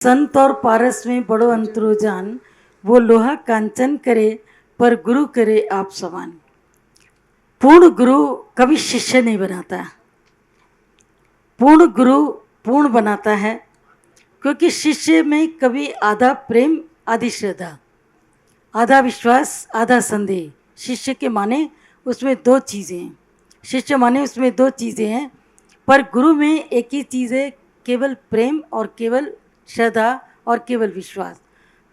संत और पारस में बड़ो अंतरो जान, वो लोहा कांचन करे पर गुरु करे आप समान। पूर्ण गुरु कभी शिष्य नहीं बनाता, पूर्ण गुरु पूर्ण बनाता है, क्योंकि शिष्य में कभी आधा प्रेम आधी श्रद्धा, आधा विश्वास आधा संदेह। शिष्य के माने उसमें दो चीज़ें हैं, शिष्य माने उसमें दो चीज़ें हैं, पर गुरु में एक ही चीज़ है, केवल प्रेम और केवल श्रद्धा और केवल विश्वास।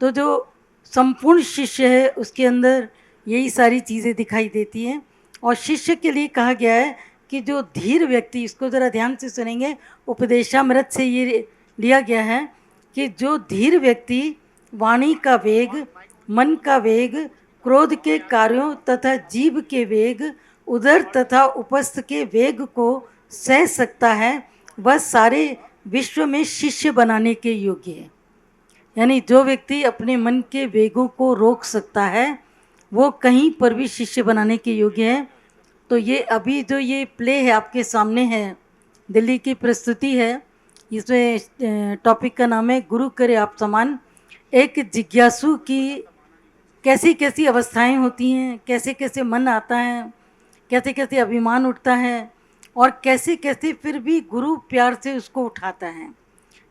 तो जो संपूर्ण शिष्य है उसके अंदर यही सारी चीज़ें दिखाई देती हैं। और शिष्य के लिए कहा गया है कि जो धीर व्यक्ति, इसको ज़रा ध्यान से सुनेंगे, उपदेशामृत से ये लिया गया है कि जो धीर व्यक्ति वाणी का वेग, मन का वेग, क्रोध के कार्यों तथा जीभ के वेग, उदर तथा उपस्थ के वेग को सह सकता है, वह सारे विश्व में शिष्य बनाने के योग्य है। यानी जो व्यक्ति अपने मन के वेगों को रोक सकता है वो कहीं पर भी शिष्य बनाने के योग्य है। तो ये अभी जो ये प्ले है आपके सामने है, दिल्ली की प्रस्तुति है, इसमें टॉपिक का नाम है गुरु करे आप समान। एक जिज्ञासु की कैसी कैसी अवस्थाएं होती हैं, कैसे कैसे मन आता है, कैसे कैसे अभिमान उठता है, और कैसे कैसे फिर भी गुरु प्यार से उसको उठाता है।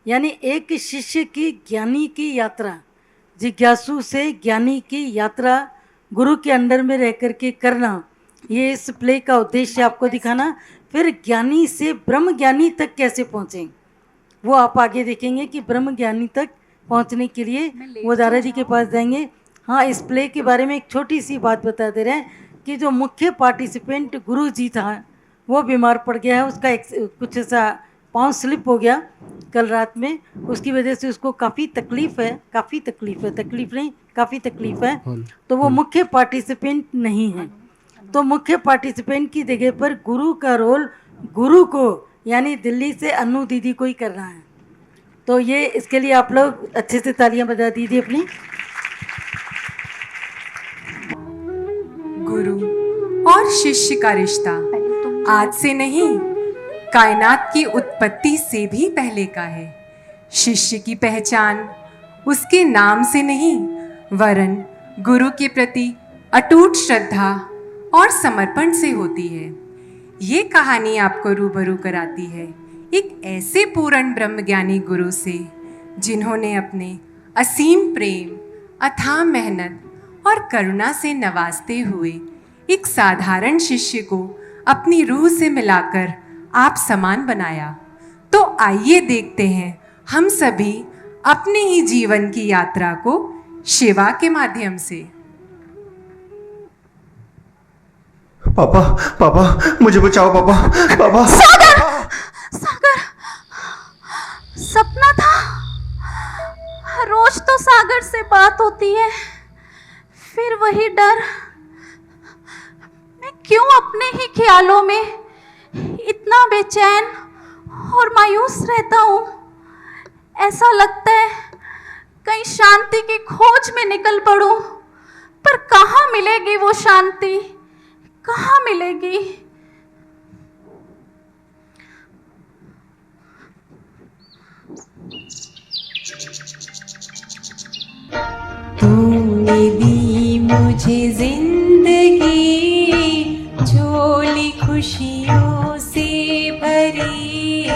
यानी एक शिष्य की ज्ञानी की यात्रा, जिज्ञासु से ज्ञानी की यात्रा गुरु के अंडर में रह कर के करना, ये इस प्ले का उद्देश्य आपको दिखाना। फिर ज्ञानी से ब्रह्म ज्ञानी तक कैसे पहुँचें वो आप आगे देखेंगे कि ब्रह्म ज्ञानी तक पहुँचने के लिए वो दादा जी के पास जाएंगे। हाँ, इस प्ले के बारे में एक छोटी सी बात बता दे रहे हैं कि जो मुख्य पार्टिसिपेंट गुरु जी था वो बीमार पड़ गया है, उसका कुछ ऐसा पाँव स्लिप हो गया कल रात में, उसकी वजह से उसको काफ़ी तकलीफ़ है, तकलीफ़ नहीं काफ़ी तकलीफ़ है। तो वो मुख्य पार्टिसिपेंट नहीं है, तो मुख्य पार्टिसिपेंट की जगह पर गुरु का रोल गुरु को यानी दिल्ली से अनु दीदी को ही करना है। तो ये इसके लिए आप लोग अच्छे से तालियां बजा दीजिए अपनी। गुरु और शिष्य का रिश्ता आज से नहीं, कायनात की उत्पत्ति से भी पहले का है। शिष्य की पहचान उसके नाम से नहीं, वरन गुरु के प्रति अटूट श्रद्धा और समर्पण से होती है। ये कहानी आपको रूबरू कराती है एक ऐसे पूर्ण ब्रह्मज्ञानी गुरु से, जिन्होंने अपने असीम प्रेम, अथाह मेहनत और करुणा से नवाजते हुए एक साधारण शिष्य को अपनी रूह से मिलाकर आप समान बनाया। तो आइए देखते हैं हम सभी अपने ही जीवन की यात्रा को शिवा के माध्यम से। पापा, पापा, मुझे बचाओ पापा, पापा। सागर, सागर, सपना था। रोज तो सागर से बात होती है, फिर वही डर। मैं क्यों अपने ही ख्यालों में इतना बेचैन और मायूस रहता हूँ। ऐसा लगता है कहीं शांति की खोज में निकल पड़ूं, पर कहाँ मिलेगी वो शांति, कहाँ मिलेगी। तूने दी मुझे जिंदगी झोली खुशियों से भरी,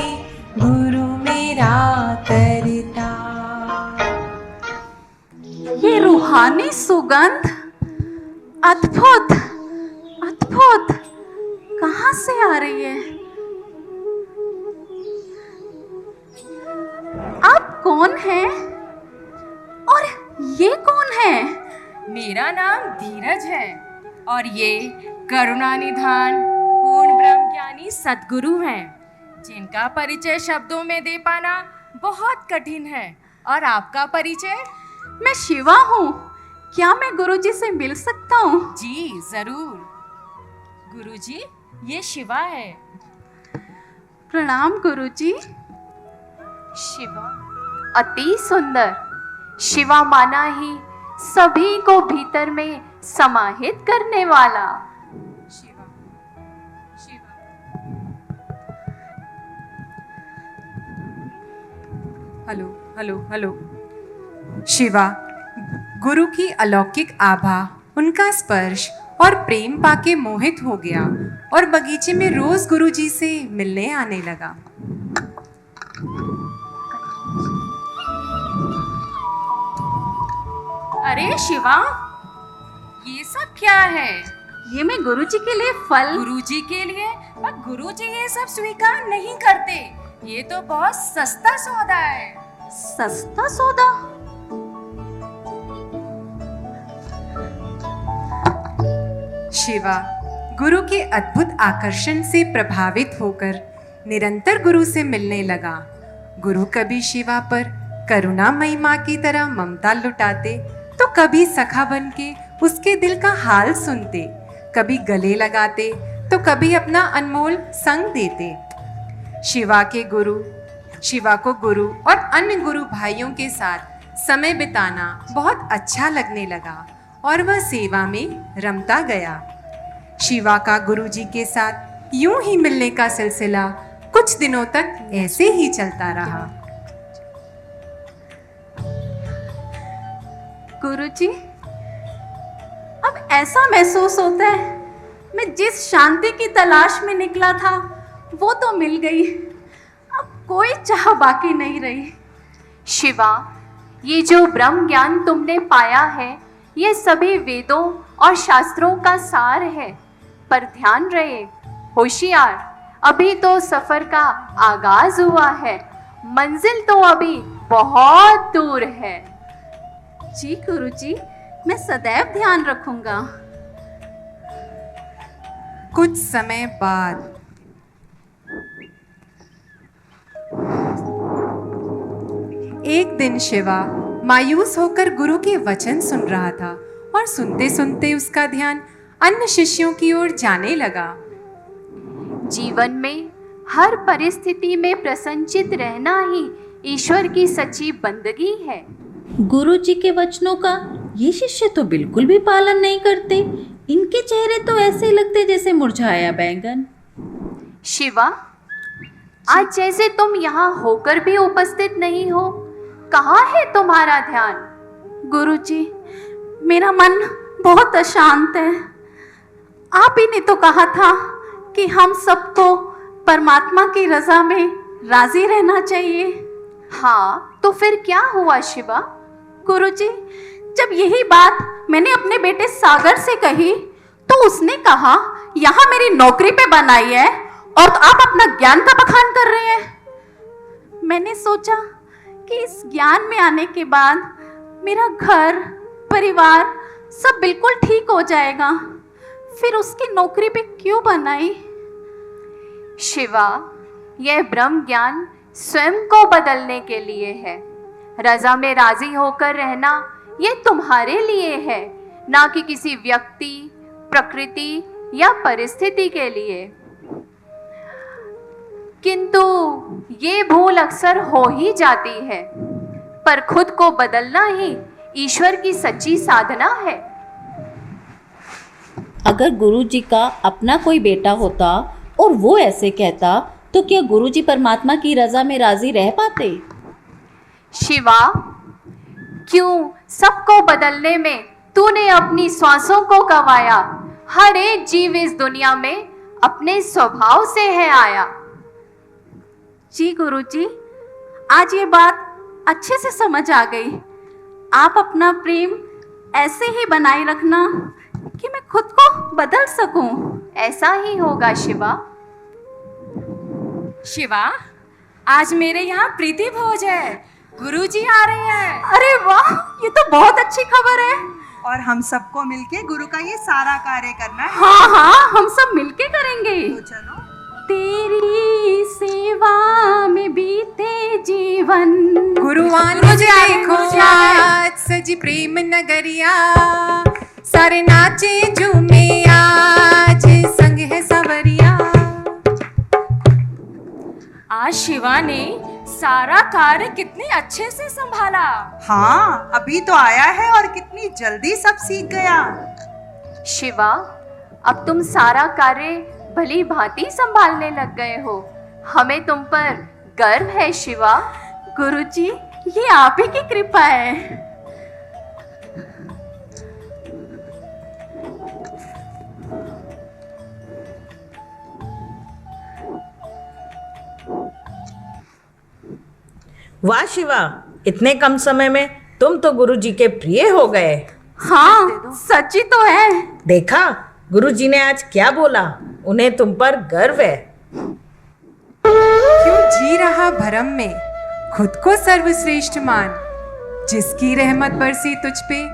गुरु मेरा करता। ये रूहानी सुगंध अद्भुत अद्भुत कहाँ से आ रही है। आप कौन हैं और ये कौन है। मेरा नाम धीरज है और ये करुणा निधान पूर्ण ब्रह्मज्ञानी सद्गुरु हैं, जिनका परिचय शब्दों में दे पाना बहुत कठिन है। और आपका परिचय? मैं शिवा हूँ, क्या मैं गुरुजी से मिल सकता हूँ? जी जरूर। गुरुजी, ये शिवा है। प्रणाम गुरुजी। शिवा अति सुंदर, शिवा माना ही सभी को भीतर में समाहित करने वाला। Shiva, Shiva. Hello hello hello. Shiva गुरु की अलौकिक आभा, उनका स्पर्श और प्रेम पाके मोहित हो गया और बगीचे में रोज गुरुजी से मिलने आने लगा। अरे शिवा, ये सब क्या है? ये मैं गुरुजी के लिए फल। गुरुजी के लिए? पर गुरुजी ये सब स्वीकार नहीं करते। ये तो बहुत सस्ता सौदा है। सस्ता सौदा? शिवा गुरु के अद्भुत आकर्षण से प्रभावित होकर निरंतर गुरु से मिलने लगा। गुरु कभी शिवा पर करुणामयी माँ की तरह ममता लुटाते, तो कभी सखा बन के उसके दिल का हाल सुनते, कभी गले लगाते तो कभी अपना अनमोल संग देते। शिवा को गुरु और अन्य गुरु भाइयों के साथ समय बिताना बहुत अच्छा लगने लगा और वह सेवा में रमता गया। शिवा का गुरुजी के साथ यूं ही मिलने का सिलसिला कुछ दिनों तक ऐसे ही चलता रहा। गुरुजी, अब ऐसा महसूस होता है मैं जिस शांति की तलाश में निकला था वो तो मिल गई, अब कोई चाह बाकी नहीं रही। शिवा, ये जो ब्रह्म ज्ञान तुमने पाया है, ये सभी वेदों और शास्त्रों का सार है। पर ध्यान रहे, होशियार, अभी तो सफर का आगाज हुआ है, मंजिल तो अभी बहुत दूर है। जी गुरुजी, मैं सदैव ध्यान रखूंगा। कुछ समय बाद एक दिन शिवा मायूस होकर गुरु के वचन सुन रहा था और सुनते सुनते उसका ध्यान अन्य शिष्यों की ओर जाने लगा। जीवन में हर परिस्थिति में प्रसन्नचित रहना ही ईश्वर की सच्ची बंदगी है। गुरुजी के वचनों का ये शिष्य तो बिल्कुल भी पालन नहीं करते। इनके चेहरे तो ऐसे लगते जैसे मुरझाया बैंगन। शिवा, आज जैसे तुम यहाँ होकर भी उपस्थित नहीं हो, कहाँ है तुम्हारा ध्यान? गुरुजी, मेरा मन बहुत अशांत है। आप ही ने तो कहा था कि हम सबको परमात्मा की रजा में राजी रहना चाहिए। हाँ, तो फिर क्या हुआ शिवा? गुरुजी, जब यही बात मैंने अपने बेटे सागर से कही तो उसने कहा यहाँ मेरी नौकरी पे बनाई है और तो आप अपना ज्ञान का बखान कर रहे हैं। मैंने सोचा कि इस ज्ञान में आने के बाद मेरा घर परिवार सब बिल्कुल ठीक हो जाएगा, फिर उसकी नौकरी पे क्यों बनाई? शिवा, यह ब्रह्म ज्ञान स्वयं को बदलने के लिए है। रजा में राजी होकर रहना ये तुम्हारे लिए है, ना कि किसी व्यक्ति, प्रकृति या परिस्थिति के लिए। किंतु ये भूल अक्सर हो ही जाती है, पर खुद को बदलना ही ईश्वर की सच्ची साधना है। अगर गुरुजी का अपना कोई बेटा होता और वो ऐसे कहता तो क्या गुरुजी परमात्मा की रजा में राजी रह पाते? शिवा, क्यों सबको बदलने में तूने अपनी सांसों को गंवाया? हर एक जीव इस दुनिया में अपने स्वभाव से है आया। जी गुरुजी, आज ये बात अच्छे से समझ आ गई। आप अपना प्रेम ऐसे ही बनाए रखना कि मैं खुद को बदल सकूं। ऐसा ही होगा शिवा। शिवा, आज मेरे यहाँ प्रीति भोज है, गुरुजी आ रहे हैं। अरे वाह, ये तो बहुत अच्छी खबर है। और हम सबको मिलके गुरु का ये सारा कार्य करना है। हाँ हाँ, हम सब मिलके करेंगे। तो चलो। तेरी सेवा में बीते जीवन, गुरुवान मुझे देखो आज सजी प्रेम नगरिया, सारे नाचे झूमे आज संग है सवरिया। आज शिवा ने सारा कार्य कितने अच्छे से संभाला। हाँ, अभी तो आया है और कितनी जल्दी सब सीख गया। शिवा, अब तुम सारा कार्य भली भांति संभालने लग गए हो। हमें तुम पर गर्व है शिवा। गुरुजी, ये आप ही की कृपा है। वाह शिवा, इतने कम समय में तुम तो गुरुजी के प्रिय हो गए। हाँ, सच्ची तो है। देखा, गुरुजी ने आज क्या बोला, उन्हें तुम पर गर्व है। क्यों जी रहा भरम में, खुद को सर्वश्रेष्ठ मान। जिसकी रहमत बरसी तुझ पे,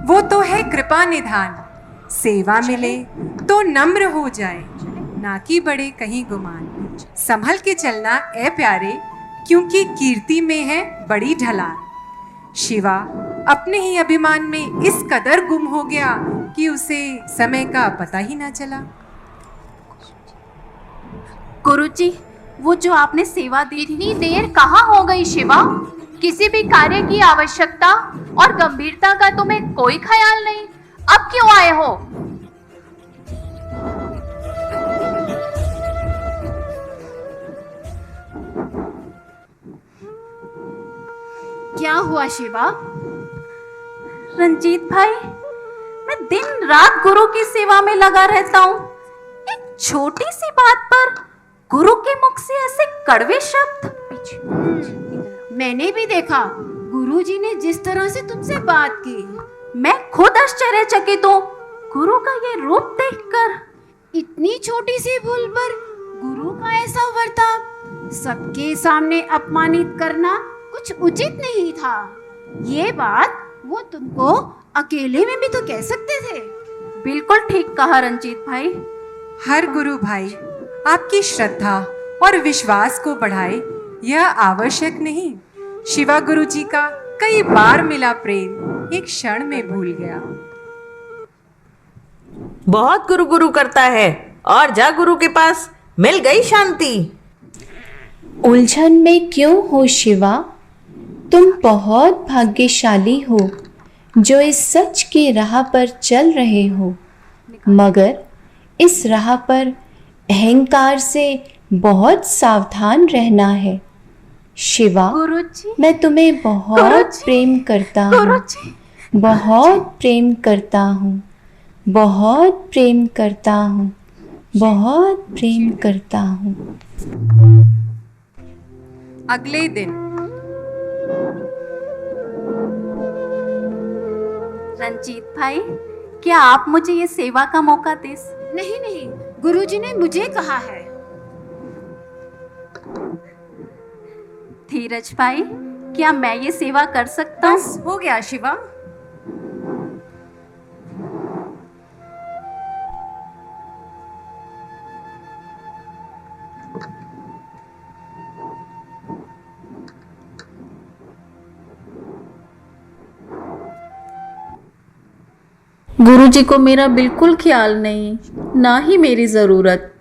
वो तो है कृपा निधान। सेवा मिले तो नम्र हो जाए, ना कि बड़े कहीं गुमान। संभल के चलना ए प्यारे, क्योंकि कीर्ति में है बड़ी ढलान। शिवा अपने ही अभिमान में इस कदर गुम हो गया कि उसे समय का पता ही ना चला। गुरुजी, वो जो आपने सेवा दी थी, इतनी देर कहाँ हो गई शिवा? किसी भी कार्य की आवश्यकता और गंभीरता का तुम्हें कोई ख्याल नहीं। अब क्यों आए हो? क्या हुआ शिवा? रंजीत भाई, मैं दिन रात गुरु की सेवा में लगा रहता हूँ। एक छोटी सी बात पर गुरु के मुख से ऐसे कड़वे शब्द। मैंने भी देखा गुरुजी ने जिस तरह से तुमसे बात की। मैं खुद आश्चर्यचकित हूँ गुरु का ये रूप देखकर। इतनी छोटी सी भूल पर गुरु का ऐसा बर्ताव, सबके सामने अपमानित करना कुछ उचित नहीं था। ये बात वो तुमको अकेले में भी तो कह सकते थे। बिल्कुल ठीक कहा रंजीत भाई। हर गुरु भाई आपकी श्रद्धा और विश्वास को बढ़ाए, यह आवश्यक नहीं। शिवा गुरु जी का कई बार मिला प्रेम एक क्षण में भूल गया। बहुत गुरु गुरु करता है, और जा गुरु के पास, मिल गई शांति। उलझन में क्यों हो शिवा? तुम बहुत भाग्यशाली हो जो इस सच की राह पर चल रहे हो, मगर इस राह पर अहंकार से बहुत सावधान रहना है। शिवा, गुरुजी, मैं तुम्हें बहुत गुरुजी, प्रेम करता हूँ, गुरुजी, बहुत प्रेम करता हूँ, बहुत प्रेम करता हूँ, बहुत प्रेम करता हूँ। अगले दिन रंजीत भाई, क्या आप मुझे ये सेवा का मौका दे? नहीं नहीं, गुरुजी ने मुझे कहा है। धीरज भाई, क्या मैं ये सेवा कर सकता हूँ? बस हो गया शिवा। गुरुजी को मेरा बिल्कुल ख्याल नहीं, ना ही मेरी ज़रूरत।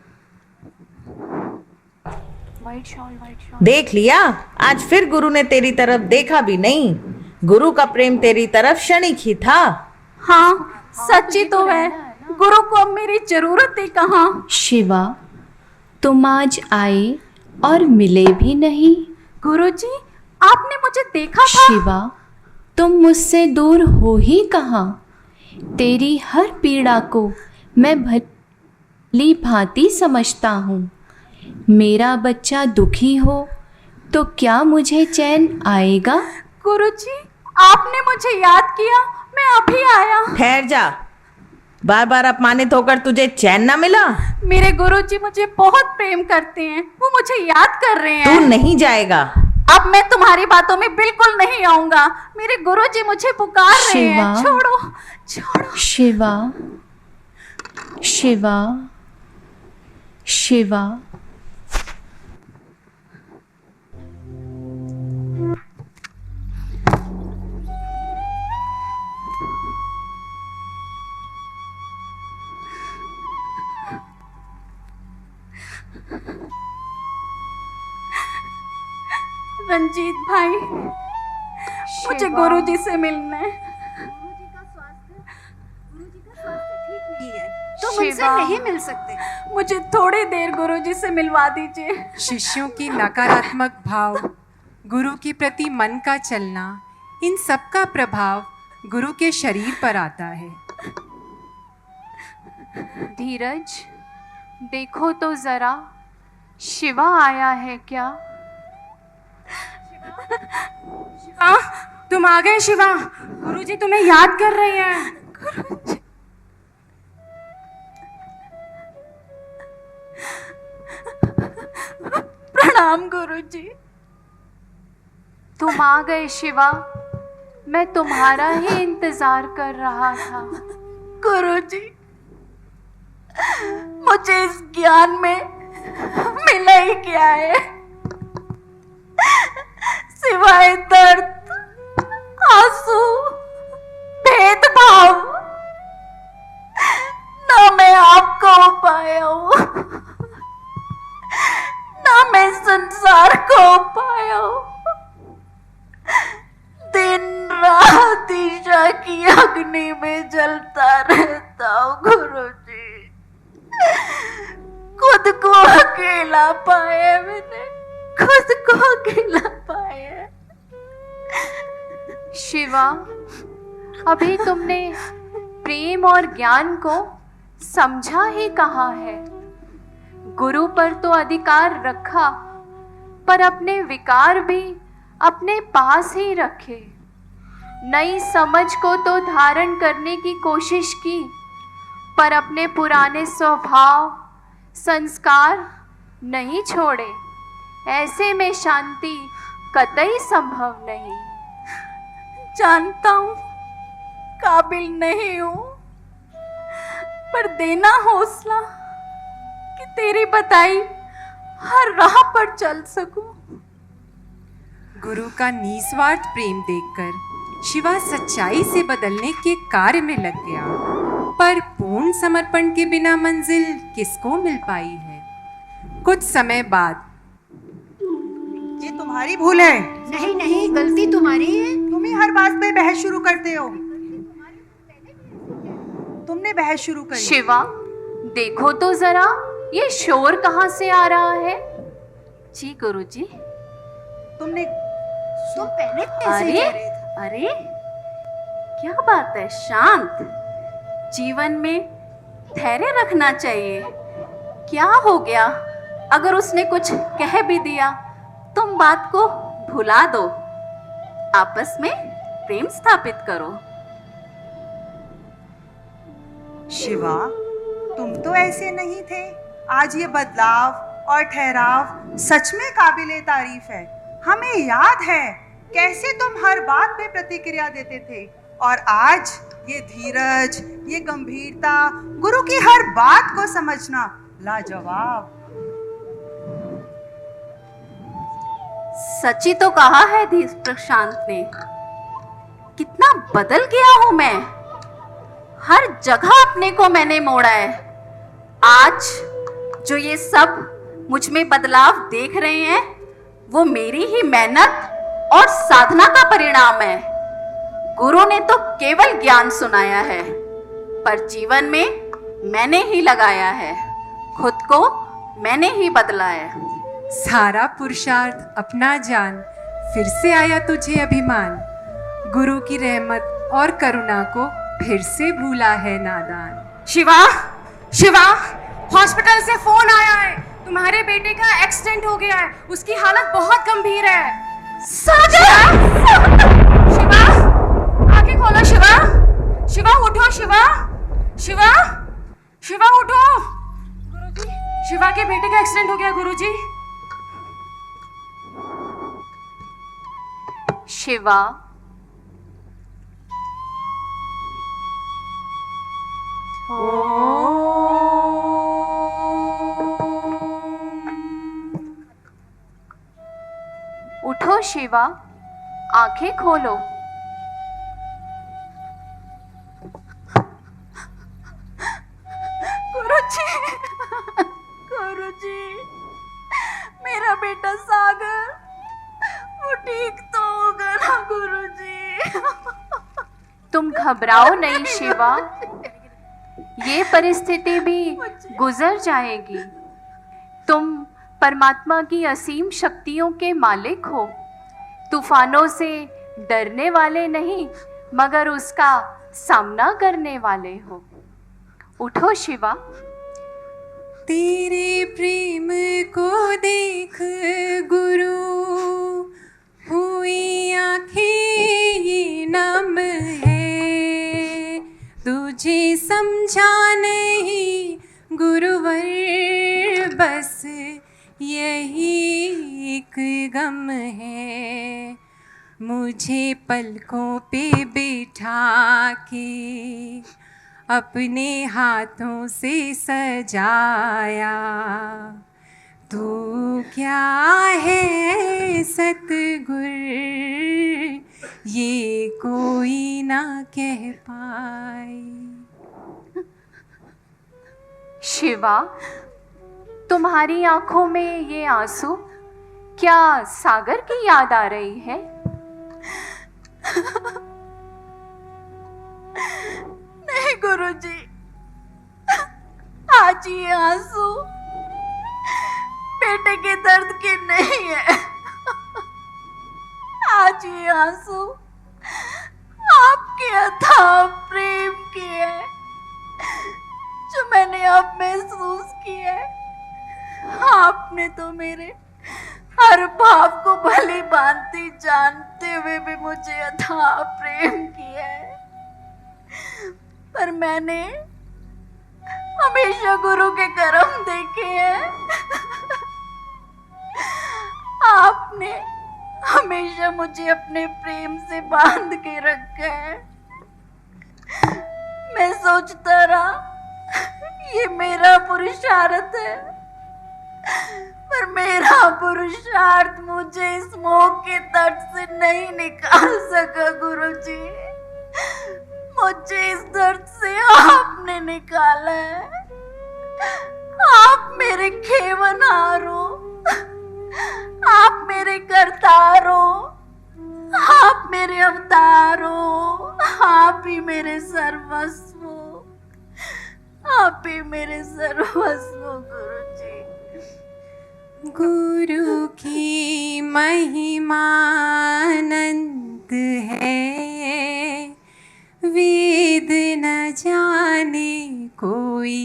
देख लिया, आज फिर गुरु ने तेरी तरफ देखा भी नहीं। गुरु का प्रेम तेरी तरफ क्षणिक ही था। हाँ, सच्ची तो है। गुरु को अब मेरी जरूरत ही कहाँ। शिवा, तुम आज आए और मिले भी नहीं। गुरुजी, आपने मुझे देखा था। शिवा, तुम मुझसे दूर हो ही कहाँ। तेरी हर पीड़ा को मैं भली भांति समझता हूँ। मेरा बच्चा दुखी हो तो क्या मुझे चैन आएगा? गुरुजी, आपने मुझे याद किया, मैं अभी आया। ठहर जा, बार बार अपमानित होकर तुझे चैन ना मिला? मेरे गुरुजी मुझे बहुत प्रेम करते हैं, वो मुझे याद कर रहे तू हैं। नहीं जाएगा। अब मैं तुम्हारी बातों में बिल्कुल नहीं आऊंगा। मेरे गुरुजी मुझे पुकार रहे हैं। शिवा। छोड़ो, छोड़ो। शिवा, शिवा, शिवा। रंजीत भाई, मुझे गुरुजी से मिलना है। तुम उनसे नहीं मिल सकते। मुझे थोड़ी देर गुरुजी से मिलवा दीजिए। शिष्यों की नकारात्मक भाव गुरु के प्रति मन का चलना, इन सब का प्रभाव गुरु के शरीर पर आता है। धीरज, देखो तो जरा, शिवा आया है क्या? शिवा, तुम आ गए शिवा। गुरुजी तुम्हें याद कर रहे हैं। प्रणाम गुरुजी। तुम आ गए शिवा, मैं तुम्हारा ही इंतजार कर रहा था। गुरुजी, मुझे इस ज्ञान में मिला ही क्या है, सिवाय दर्द, आंसू, भेदभाव। ना मैं आपको पाया हूँ, ना मैं संसार को पाया हूँ। दिन रात ईशा की अग्नि में जलता रहता हूँ गुरुजी। खुद को अकेला पाया मैंने, खुद को अकेला पाया। शिवा, अभी तुमने प्रेम और ज्ञान को समझा ही कहाँ है। गुरु पर तो अधिकार रखा, पर अपने विकार भी अपने पास ही रखे। नई समझ को तो धारण करने की कोशिश की, पर अपने पुराने स्वभाव, संस्कार नहीं छोड़े। ऐसे में शांति कतई संभव नहीं। जानता हूं काबिल नहीं हूं, पर देना हौसला कि तेरी बताई हर राह पर चल सकूं। गुरु का निस्वार्थ प्रेम देखकर शिवा सच्चाई से बदलने के कार्य में लग गया, पर पूर्ण समर्पण के बिना मंजिल किसको मिल पाई है। कुछ समय बाद, ये तुम्हारी भूल है। नहीं नहीं, गलती तुम्हारी है। तुम ही हर बात पे बहस शुरू करते हो। तुमने बहस शुरू करी। शिवा, देखो तो जरा, ये शोर कहाँ से आ रहा है? जी गुरुजी। तुमने तुम पहले कैसे अरे कह रहे थे? अरे, क्या बात है, शांत। जीवन में धैर्य रखना चाहिए। क्या हो गया अगर उसने कुछ कह भी दिया? तुम बात को भुला दो, आपस में प्रेम स्थापित करो। शिवा, तुम तो ऐसे नहीं थे। आज ये बदलाव और ठहराव सच में काबिले तारीफ है। हमें याद है कैसे तुम हर बात पे प्रतिक्रिया देते थे, और आज ये धीरज, ये गंभीरता, गुरु की हर बात को समझना लाजवाब। सच्ची तो कहा है धीर प्रशांत ने, कितना बदल गया हूं मैं। हर जगह अपने को मैंने मोड़ा है। आज जो ये सब मुझ में बदलाव देख रहे हैं, वो मेरी ही मेहनत और साधना का परिणाम है। गुरु ने तो केवल ज्ञान सुनाया है, पर जीवन में मैंने ही लगाया है। खुद को मैंने ही बदला है। सारा पुरुषार्थ अपना जान, फिर से आया तुझे अभिमान। गुरु की रहमत और करुणा को फिर से भूला है नादान। शिवा, शिवा, हॉस्पिटल से फोन आया है। तुम्हारे बेटे का एक्सीडेंट हो गया है, उसकी हालत बहुत गंभीर है। सागर! शिवा, आंखें खोलो शिवा। शिवा उठो शिवा। शिवा, शिवा उठो। गुरुजी, शिवा के बेटे का एक्सीडेंट हो गया गुरुजी। शिवा, उठो शिवा, आंखें खोलो। गुरुजी, गुरुजी, मेरा बेटा सागर, वो ठीक तो होगा ना गुरुजी? तुम घबराओ नहीं शिवा, ये परिस्थिति भी गुजर जाएगी। तुम परमात्मा की असीम शक्तियों के मालिक हो। तूफानों से डरने वाले नहीं, मगर उसका सामना करने वाले हो। उठो शिवा। तेरे प्रेम को देख गुरु, हुई आंखें ये नम है। तुझे समझा नहीं गुरुवर, बस यही एक गम है। मुझे पलकों पे बिठा के अपने हाथों से सजाया। तू क्या है सतगुर, ये कोई ना कह पाए। शिवा, तुम्हारी आंखों में ये आंसू, क्या सागर की याद आ रही है? नहीं गुरुजी, आज ये आंसू बेटे के दर्द के नहीं है। आज ये आंसू आपके अथाह प्रेम के है, जो मैंने अब महसूस किया है। आपने तो मेरे हर भाव को भली भांति जानते हुए भी मुझे अथाह प्रेम किया है, पर मैंने हमेशा गुरु के कर्म देखे हैं। आपने हमेशा मुझे अपने प्रेम से बांध के रखा है। मैं सोचता रहा ये मेरा पुरुषार्थ है, पर मेरा पुरुषार्थ मुझे इस मोह के तट से नहीं निकाल सका गुरुजी। मुझे इस दर्द से आपने निकाला है। आप मेरे खेवनहार हो, आप मेरे करतार हो, आप मेरे अवतार हो, आप ही मेरे सर्वस्व हो, आप ही मेरे सर्वस्व हो गुरुजी। गुरु की महिमा अनंत है, वेद न जाने कोई।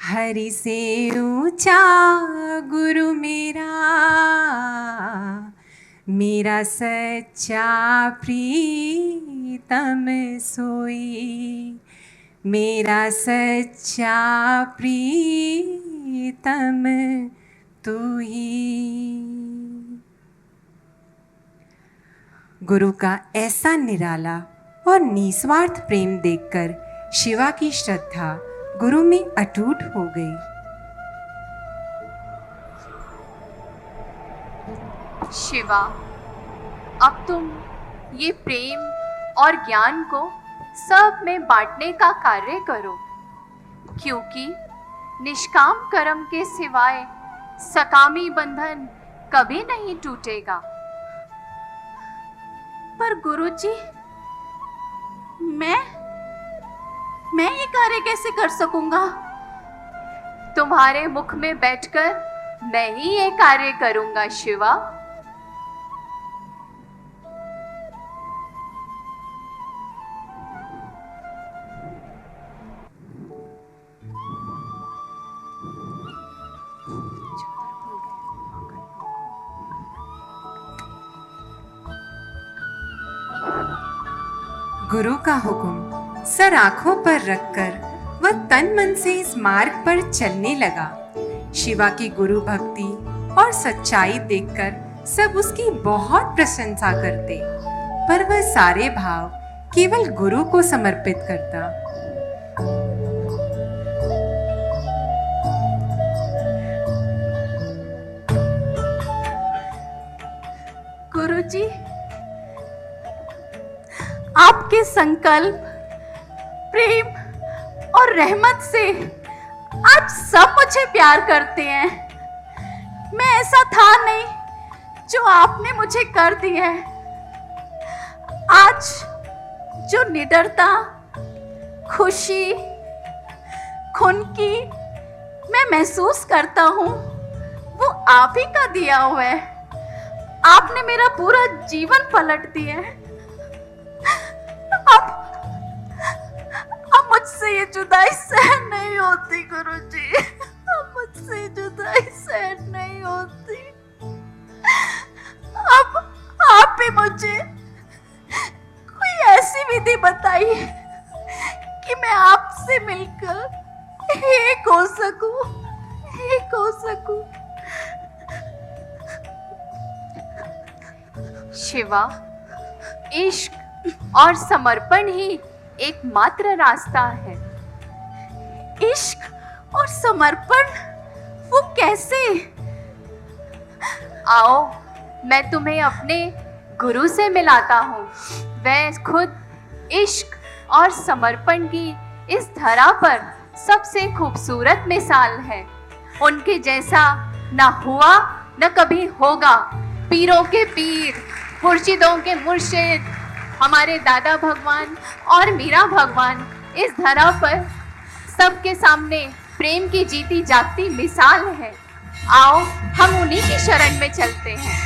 हरि से ऊंचा गुरु मेरा, मेरा सच्चा प्रीतम सोई। मेरा सच्चा प्रीतम तू ही। गुरु का ऐसा निराला और निस्वार्थ प्रेम देखकर शिवा की श्रद्धा गुरु में अटूट हो गई। शिवा, अब तुम ये प्रेम और ज्ञान को सब में बांटने का कार्य करो, क्योंकि निष्काम कर्म के सिवाय सकामी बंधन कभी नहीं टूटेगा। पर गुरुजी, मैं ये कार्य कैसे कर सकूंगा? तुम्हारे मुख में बैठकर मैं ही ये कार्य करूंगा शिवा। गुरु का हुक्म सर आंखों पर रखकर वह तन मन से इस मार्ग पर चलने लगा। शिवा की गुरु भक्ति और सच्चाई देखकर सब उसकी बहुत प्रशंसा करते, पर वह सारे भाव केवल गुरु को समर्पित करता। गुरुजी, आपके संकल्प, प्रेम और रहमत से आज सब मुझे प्यार करते हैं। मैं ऐसा था नहीं जो आपने मुझे कर दिया है। आज जो निडरता, खुशी, खुनकी मैं महसूस करता हूँ, वो आप ही का दिया हुआ है। आपने मेरा पूरा जीवन पलट दिया है। अब मुझसे ये जुदाई सहन नहीं होती गुरुजी, अब मुझसे ये जुदाई सहन नहीं होती। अब आप भी मुझे कोई ऐसी विधि बताइए कि मैं आपसे मिलकर एक हो सकूं, एक हो सकूं। शिवा, इश्क और समर्पण ही एकमात्र रास्ता है। इश्क और समर्पण, वो कैसे? आओ, मैं तुम्हें अपने गुरु से मिलाता हूँ। वह खुद इश्क और समर्पण की इस धरा पर सबसे खूबसूरत मिसाल है। उनके जैसा न हुआ न कभी होगा। पीरों के पीर, मुर्शिदों के मुर्शिद, हमारे दादा भगवान और मीरा भगवान इस धरा पर सबके सामने प्रेम की जीती जागती मिसाल है। आओ, हम उन्हीं की शरण में चलते हैं।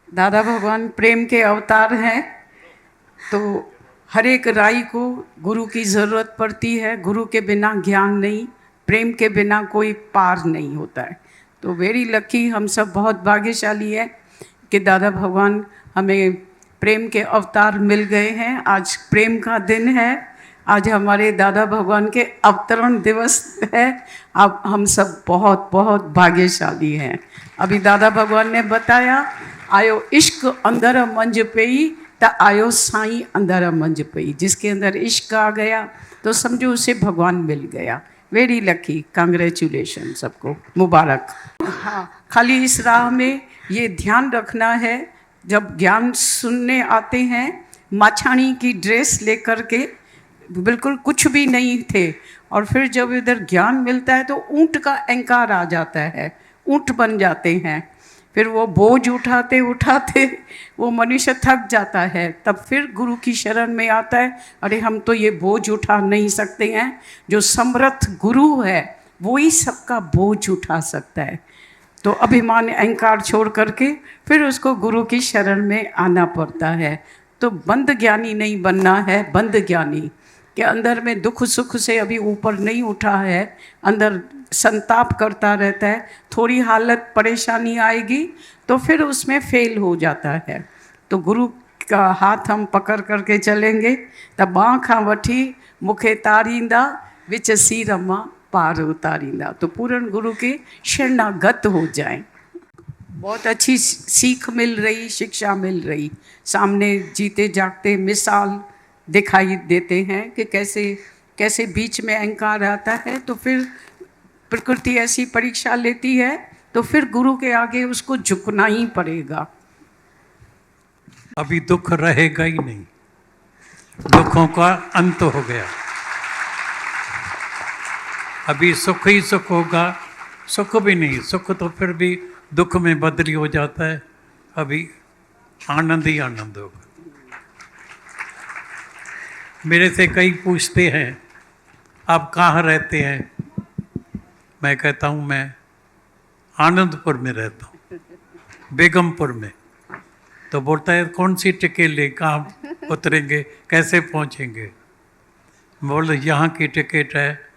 दादा भगवान प्रेम के अवतार हैं, तो हर एक राई को गुरु की ज़रूरत पड़ती है। गुरु के बिना ज्ञान नहीं, प्रेम के बिना कोई पार नहीं होता है। तो वेरी लकी, हम सब बहुत भाग्यशाली है कि दादा भगवान हमें प्रेम के अवतार मिल गए हैं। आज प्रेम का दिन है, आज हमारे दादा भगवान के अवतरण दिवस है। अब हम सब बहुत बहुत भाग्यशाली हैं। अभी दादा भगवान ने बताया, आयो इश्क अंदर मंज पई त आयो साईं अंदर मंज पई। जिसके अंदर इश्क आ गया तो समझो उसे भगवान मिल गया। वेरी लकी, कांग्रेचुलेशन, सबको मुबारक। हाँ, खाली इस राह में ये ध्यान रखना है, जब ज्ञान सुनने आते हैं माछाणी की ड्रेस लेकर के, बिल्कुल कुछ भी नहीं थे, और फिर जब इधर ज्ञान मिलता है तो ऊंट का अहंकार आ जाता है, ऊंट बन जाते हैं। फिर वो बोझ उठाते उठाते वो मनुष्य थक जाता है, तब फिर गुरु की शरण में आता है, अरे हम तो ये बोझ उठा नहीं सकते हैं। जो समर्थ गुरु है वो ही सबका बोझ उठा सकता है। तो अभिमान अहंकार छोड़ करके फिर उसको गुरु की शरण में आना पड़ता है। तो बंद ज्ञानी नहीं बनना है, बंद ज्ञानी के अंदर में दुख सुख से अभी ऊपर नहीं उठा है, अंदर संताप करता रहता है। थोड़ी हालत परेशानी आएगी तो फिर उसमें फेल हो जाता है। तो गुरु का हाथ हम पकड़ करके चलेंगे, तब बाँ खां वठी मुखे तारींदा विच सीर मां पार उतारींदा। तो पूर्ण गुरु के शरणागत हो जाएं। बहुत अच्छी सीख मिल रही, शिक्षा मिल रही, सामने जीते जागते मिसाल दिखाई देते हैं कि कैसे कैसे बीच में अहंकार आता है, तो फिर प्रकृति ऐसी परीक्षा लेती है, तो फिर गुरु के आगे उसको झुकना ही पड़ेगा। अभी दुख रहेगा ही नहीं, दुखों का अंत हो गया। अभी सुख ही सुख होगा, सुख भी नहीं, सुख तो फिर भी दुख में बदली हो जाता है। अभी आनंद ही आनंद होगा। मेरे से कई पूछते हैं आप कहाँ रहते हैं, मैं कहता हूँ मैं आनंदपुर में रहता हूँ, बेगमपुर में। तो बोलता है कौन सी टिकट ले, कहाँ उतरेंगे, कैसे पहुँचेंगे। बोले यहाँ की टिकट है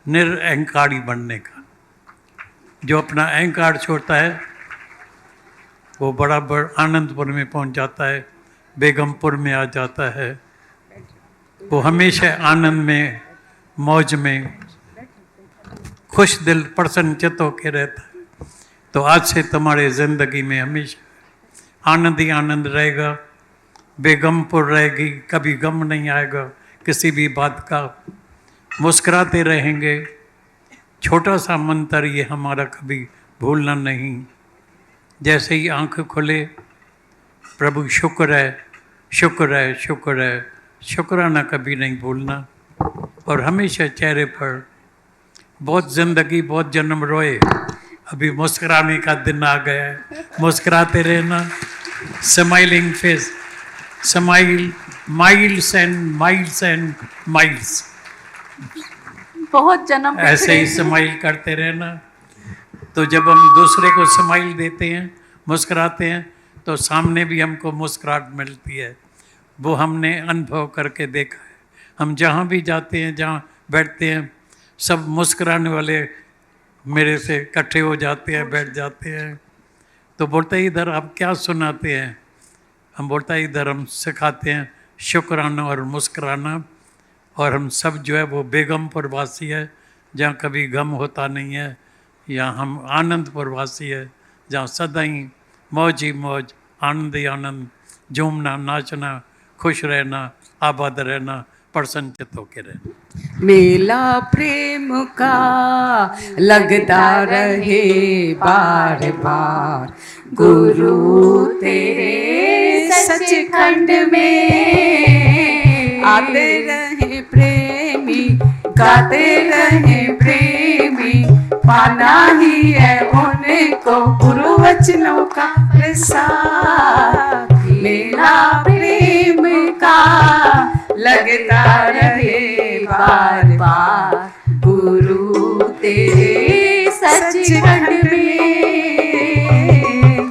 निरअहंकारी बनने का। जो अपना अहंकार छोड़ता है वो बराबर आनंदपुर में पहुँच जाता है, बेगमपुर में आ जाता है। वो हमेशा आनंद में, मौज में, खुश दिल, प्रसन्न चित्त होके रहता है। तो आज से तुम्हारे ज़िंदगी में हमेशा आनंद ही आनंद रहेगा, बेगमपुर रहेगी, कभी गम नहीं आएगा किसी भी बात का। मुस्कुराते रहेंगे। छोटा सा मंत्र ये हमारा कभी भूलना नहीं। जैसे ही आंख खुले, प्रभु शुक्र है, शुक्र है, शुक्र है, शुक्राना कभी नहीं भूलना। और हमेशा चेहरे पर बहुत ज़िंदगी, बहुत जन्म रोए, अभी मुस्कुराने का दिन आ गया है। मुस्कुराते रहना, smiling face, smile, miles and miles and miles, बहुत जन्म ऐसे ही स्माइल करते रहना। तो जब हम दूसरे को स्माइल देते हैं, मुस्कुराते हैं, तो सामने भी हमको मुस्कुराहट मिलती है। वो हमने अनुभव करके देखा है। हम जहाँ भी जाते हैं, जहाँ बैठते हैं, सब मुस्कुराने वाले मेरे से इकट्ठे हो जाते हैं, बैठ जाते हैं। तो बोलते हैं इधर आप क्या सुनाते हैं? हम बोलता है इधर हम सिखाते हैं शुक्राना और मुस्कुराना। और हम सब जो है वो बेगमपुर वासी है, जहाँ कभी गम होता नहीं है। या हम आनंदपुर वासी है, जहाँ सदा ही मौज ही मौज, आनंद ही आनंद, झूमना, नाचना, खुश रहना, आबाद रहना, प्रसन्नचित होकर रहना। मेला प्रेम का लगता रहे बार बार, गुरु तेरे सचखंड में। आते रहे प्रेमी, गाते रहे प्रेमी, पाना ही है उनको गुरु वचनों का प्रसाद। मेला प्रेम का लगता